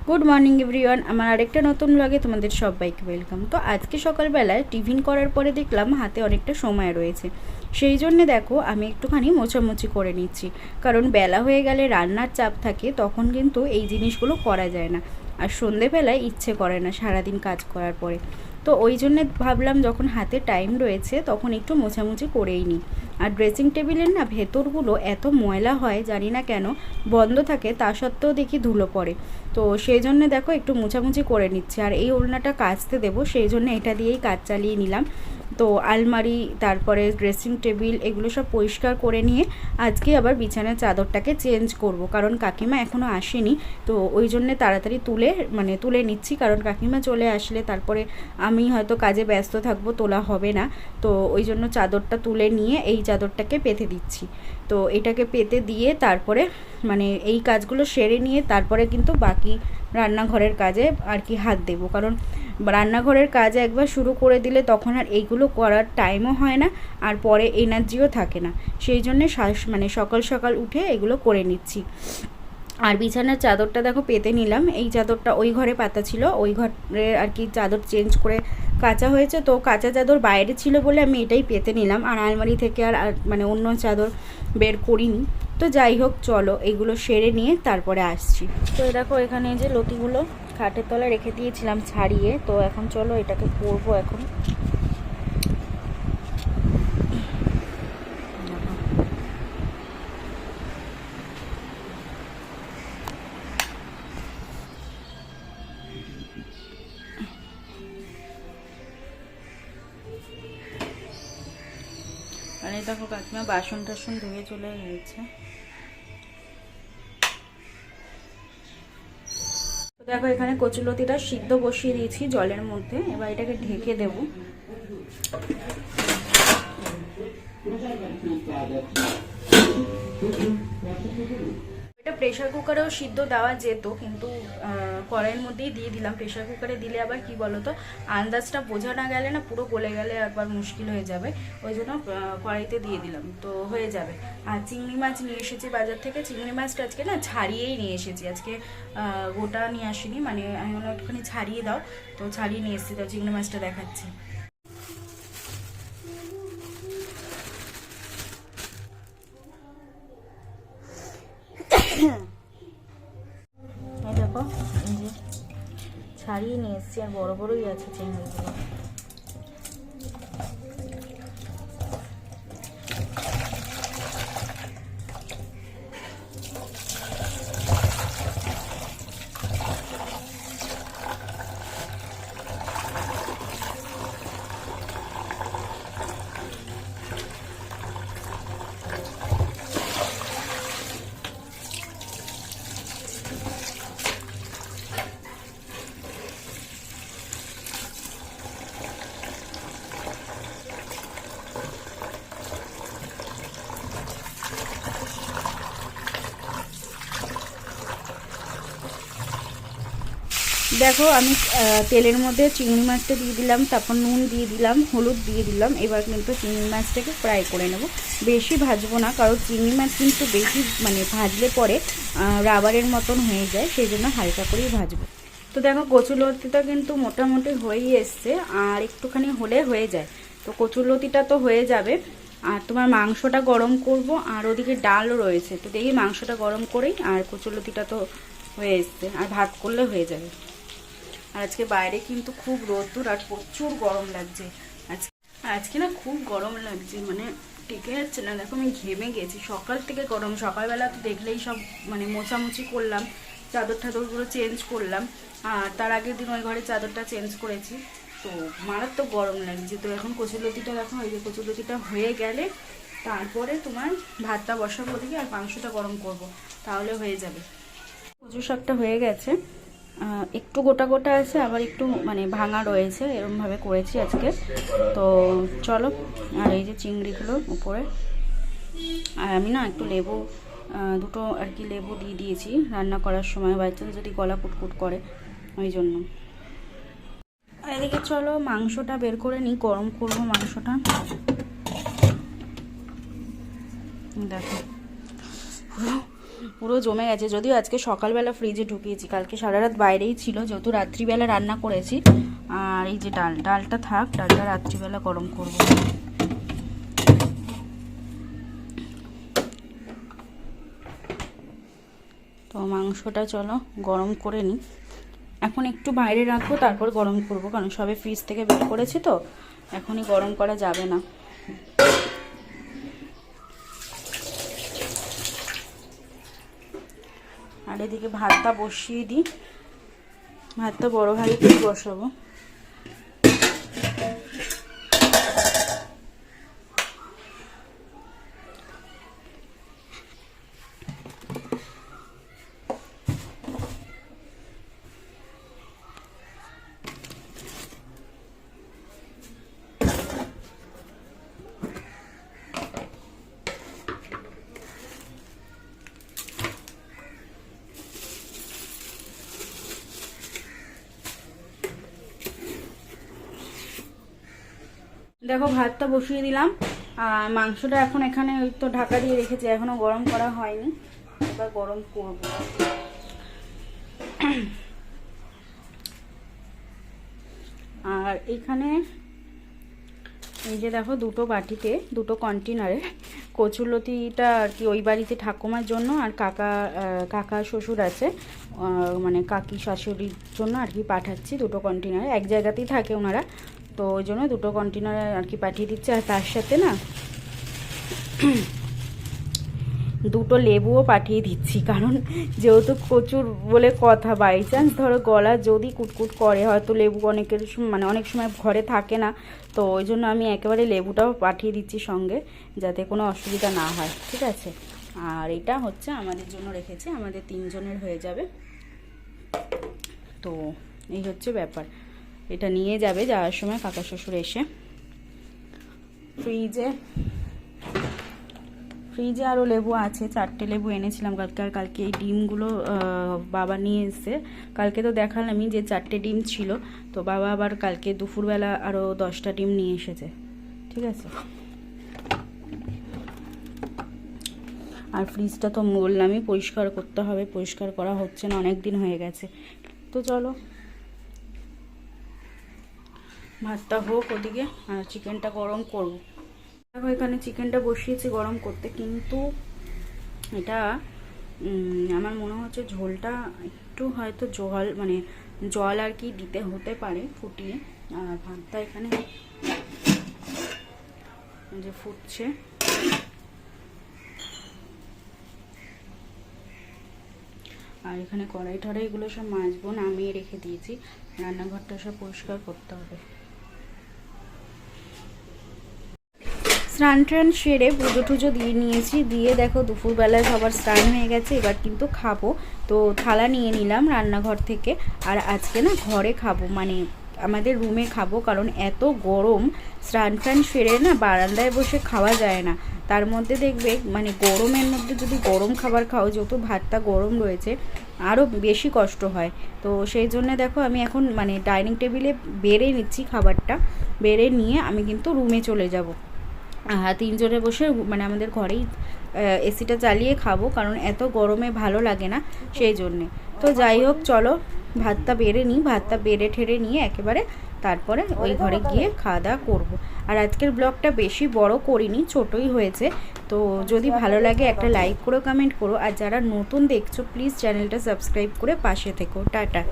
Good morning everyone, আমার আরেকটা নতুন ব্লগে তোমাদের সবাইকে ওয়েলকাম। তো আজকে সকালবেলায় টিফিন করার পরে দেখলাম হাতে অনেকটা সময় রয়েছে, সেই জন্যে দেখো আমি একটুখানি মোছামুছি করে নিচ্ছি। কারণ বেলা হয়ে গেলে রান্নার চাপ থাকে, তখন কিন্তু এই জিনিসগুলো করা যায় না, আর সন্ধেবেলায় ইচ্ছে করে না সারাদিন কাজ করার পরে। তো ওই জন্যে ভাবলাম যখন হাতে টাইম রয়েছে তখন একটু মোছামুছি করেই নিই। আর ড্রেসিং টেবিলের না ভেতরগুলো এত ময়লা হয়, জানি না কেন, বন্ধ থাকে তা সত্ত্বেও দেখি ধুলো পড়ে। তো সেই জন্য দেখো একটু মোছামুছি করে নিচ্ছে। আর এই ওড়নাটা কাচতে দেবো, সেই জন্য এটা দিয়েই কাজ চালিয়ে নিলাম। তো আলমারি, তারপরে ড্রেসিং টেবিল, এগুলো সব পরিষ্কার করে নিয়ে আজকে আবার বিছানার চাদরটাকে চেঞ্জ করব, কারণ কাকিমা এখনও আসেনি। তো ওই জন্যে তাড়াতাড়ি তুলে নিচ্ছি, কারণ কাকিমা চলে আসলে তারপরে আমি হয়তো কাজে ব্যস্ত থাকবো, তোলা হবে না। তো ওই জন্য চাদরটা তুলে নিয়ে এই চাদরটাকে পেতে দিচ্ছি। তো এটাকে পেতে দিয়ে তারপরে এই কাজগুলো সেরে নিয়ে তারপরে কিন্তু বাকি রান্নাঘরের কাজে আর কি হাত দেব। কারণ রান্নাঘরের কাজ একবার শুরু করে দিলে তখন আর এইগুলো করার টাইমও হয় না, আর পরে এনার্জিও থাকে না। সেই জন্যে সকাল সকাল উঠে এগুলো করে নিচ্ছি। আর বিছানার চাদরটা দেখো পেতে নিলাম। এই চাদরটা ওই ঘরে পাতা ছিল, ওই ঘরে আর কি চাদর চেঞ্জ করে কাচা হয়েছে। তো কাঁচা চাদর বাইরে ছিল বলে আমি এটাই পেতে নিলাম, আর আলমারি থেকে আর অন্য চাদর বের করিনি। তো যাই হোক, চলো এগুলো সেরে নিয়ে তারপরে আসছি। তো দেখো এখানে যে লতিগুলো খাটের তলায় রেখে দিয়েছিলাম ছাড়িয়ে, তো এখন চলো এটাকে করবো এখন। আর এই দেখো কাকিমা বাসন টাসন ধুয়ে চলে গেছে। দেখো এখানে কচুলতিটা সিদ্ধ বসিয়ে দিয়েছি জলের মধ্যে, এবার এটাকে ঢেকে দেব। এটা প্রেশার কুকারেও সিদ্ধ দেওয়া যেত, কিন্তু কড়াইয়ের মধ্যেই দিয়ে দিলাম। প্রেশার কুকারে দিলে আবার কি বলতো, আন্দাজটা বোঝা না গেলে না, পুরো গলে গেলে একবার মুশকিল হয়ে যাবে। ওই জন্য কড়াইতে দিয়ে দিলাম, তো হয়ে যাবে। আর চিংড়ি মাছ নিয়ে এসেছি বাজার থেকে। চিংড়ি মাছটা আজকে না ছাড়িয়েই নিয়ে এসেছি, আজকে গোটা নিয়ে আসিনি। আমি একটুখানি ছাড়িয়ে দাও, তো ছাড়িয়ে নিয়ে এসেছি। তো চিংড়ি মাছটা দেখাচ্ছি। দেখো এই যে ছাড়িয়ে নিয়ে এসেছি, আর বড় বড়ই আছে চিংড়িগুলো। দেখো আমি তেলের মধ্যে চিংড়ি মাছটা দিয়ে দিলাম, তারপর নুন দিয়ে দিলাম, হলুদ দিয়ে দিলাম। এবার কিন্তু চিংড়ি মাছটাকে ফ্রাই করে নেব, বেশি ভাজবো না, কারণ চিংড়ি মাছ কিন্তু বেশি ভাজলে পরে রাবারের মতন হয়ে যায়, সেই জন্য হালকা করেই ভাজবো। তো দেখো কচুলতিটা কিন্তু মোটামুটি হয়েই এসছে, আর একটুখানি হলে হয়ে যায়। তো কচুলতিটা তো হয়ে যাবে, আর তোমার মাংসটা গরম করব, আর ওদিকে ডালও রয়েছে। তো দেখি মাংসটা গরম করেই, আর কচুলতিটা তো হয়ে এসছে, আর ভাত করলে হয়ে যাবে। আর আজকে বাইরে কিন্তু খুব রোদ্দুর, আর প্রচুর গরম লাগছে আজকে না, খুব গরম লাগছে, টিকে যাচ্ছে না। দেখো আমি ঘেমে গেছি, সকাল থেকে গরম। সকালবেলা তো দেখলেই সব মোছামুছি করলাম, চাদর টাদরগুলো চেঞ্জ করলাম, আর তার আগের দিন ওই ঘরে চাদরটা চেঞ্জ করেছি। তো মারাত্মক গরম লাগছে। তো এখন কচুলতিটা দেখো, এই যে কচুলতিটা হয়ে গেলে তারপরে তোমার ভাতটা বসাবো দিকে, আর মাংসটা গরম করব, তাহলে হয়ে যাবে। কচু শাকটা হয়ে গেছে, একটু গোটা গোটা আছে, আবার একটু ভাঙা রয়েছে, এরকমভাবে করেছি আজকে। তো চলো, আর এই যে চিংড়িগুলো উপরে, আর আমি না একটু লেবু, দুটো আর কি লেবু দিয়ে দিয়েছি রান্না করার সময়, বাই চান্স যদি গলা কুটকুট করে, ওই জন্য। আর এদিকে চলো মাংসটা বের করে নিই, গরম করবো মাংসটা। দেখো পুরো জমে গেছে। যদিও আজকে সকালবেলা ফ্রিজে ঢুকিয়েছি, কালকে সারা রাত বাইরেই ছিল যেহেতু রাত্রিবেলা রান্না করেছি। আর এই যে ডালটা থাক, ডালটা রাত্রিবেলা গরম করব। তো মাংসটা চলো গরম করে নিই। এখন একটু বাইরে রাখবো, তারপর গরম করব, কারণ সবে ফ্রিজ থেকে বের করেছি তো এখনই গরম করা যাবে না। আর এদিকে ভাতটা বসিয়ে দিই, ভাতটা বড় হাঁড়িতেই বসাবো। দেখো ভাতটা বসিয়ে দিলাম, আর মাংসটা এখন এখানে তো ঢাকা দিয়ে রেখেছি, এখনো গরম করা হয়নি, এবার গরম করব। আর এখানে এই যে দেখো দুটো বাটিতে, দুটো কন্টেনারে কচুরলতিটা আর কি ওই বাড়িতে ঠাকুমার জন্য আর কাকা শ্বশুর আছে, মানে কাকি শাশুড়ির জন্য আর কি পাঠাচ্ছি। দুটো কন্টেনারে এক জায়গাতেই থাকে ওনারা, তো ওই জন্য দুটো কন্টেনারে আর কি পাঠিয়ে দিচ্ছে। আর তার সাথে না দুটো লেবুও পাঠিয়ে দিচ্ছি, কারণ যেহেতু কচুর বলে কথা, বাই চান্স ধরো গলা যদি কুটকুট করে, হয়তো লেবু অনেকের মানে অনেক সময় ঘরে থাকে না, তো ওই জন্য আমি একেবারে লেবুটাও পাঠিয়ে দিচ্ছি সঙ্গে, যাতে কোনো অসুবিধা না হয়, ঠিক আছে। আর এটা হচ্ছে আমাদের জন্য রেখেছি, আমাদের 3 জনের হয়ে যাবে। তো এই হচ্ছে ব্যাপার, এটা নিয়ে যাবে যাওয়ার সময় কাকা শ্বশুর এসে। ফ্রিজে আরও লেবু আছে, 4টে লেবু এনেছিলাম কালকে। আর কালকে এই ডিমগুলো বাবা নিয়ে এসছে, কালকে তো দেখালামই যে 4টে ডিম ছিল, তো বাবা আবার কালকে দুপুরবেলা আরও 10টা ডিম নিয়ে এসেছে, ঠিক আছে। আর ফ্রিজটা তো বললামই পরিষ্কার করতে হবে, পরিষ্কার করা হচ্ছে না, অনেক দিন হয়ে গেছে। তো চলো ভাতটা হোক ওদিকে, আর চিকেনটা গরম করব। দেখো এখানে চিকেনটা বসিয়েছি গরম করতে, কিন্তু এটা আমার মনে হচ্ছে ঝোলটা একটু হয়তো জল আর কি দিতে হতে পারে ফুটিয়ে। আর ভাতটা এখানে যে ফুটছে, আর এখানে কড়াই টড়াই এগুলো সব মাজবো, নামিয়ে রেখে দিয়েছি, রান্নাঘরটা সব পরিষ্কার করতে হবে। স্নান টান সেরে পুজো টুজো দিয়ে নিয়েছি, দিয়ে দেখো দুপুরবেলায় সবার স্নান হয়ে গেছে, এবার কিন্তু খাবো। তো থালা নিয়ে নিলাম রান্নাঘর থেকে, আর আজকে না ঘরে খাবো, মানে আমাদের রুমে খাবো, কারণ এত গরম, স্নান টান সেরে না বারান্দায় বসে খাওয়া যায় না। তার মধ্যে দেখবে মানে গরমের মধ্যে যদি গরম খাবার খাও, যেহেতু ভাতটা গরম রয়েছে, আরও বেশি কষ্ট হয়। তো সেই জন্য দেখো আমি এখন মানে ডাইনিং টেবিলে বেড়ে নিচ্ছি খাবারটা, বেড়ে নিয়ে আমি কিন্তু রুমে চলে যাব। 3 জনে বসে মানে আমাদের ঘরেই এসিটা চালিয়ে খাবো, কারণ এত গরমে ভালো লাগে না, সেই জন্যে। তো যাই হোক চলো ভাতটা বেড়ে নিই, ভাতটা বেড়ে ঠেড়ে নিয়ে একেবারে তারপরে ওই ঘরে গিয়ে খাওয়া দাওয়া করবো। আর আজকের ব্লগটা বেশি বড় করিনি, ছোটই হয়েছে। তো যদি ভালো লাগে একটা লাইক করো, কমেন্ট করো, আর যারা নতুন দেখছো প্লিজ চ্যানেলটা সাবস্ক্রাইব করে পাশে থেকো। টাটা।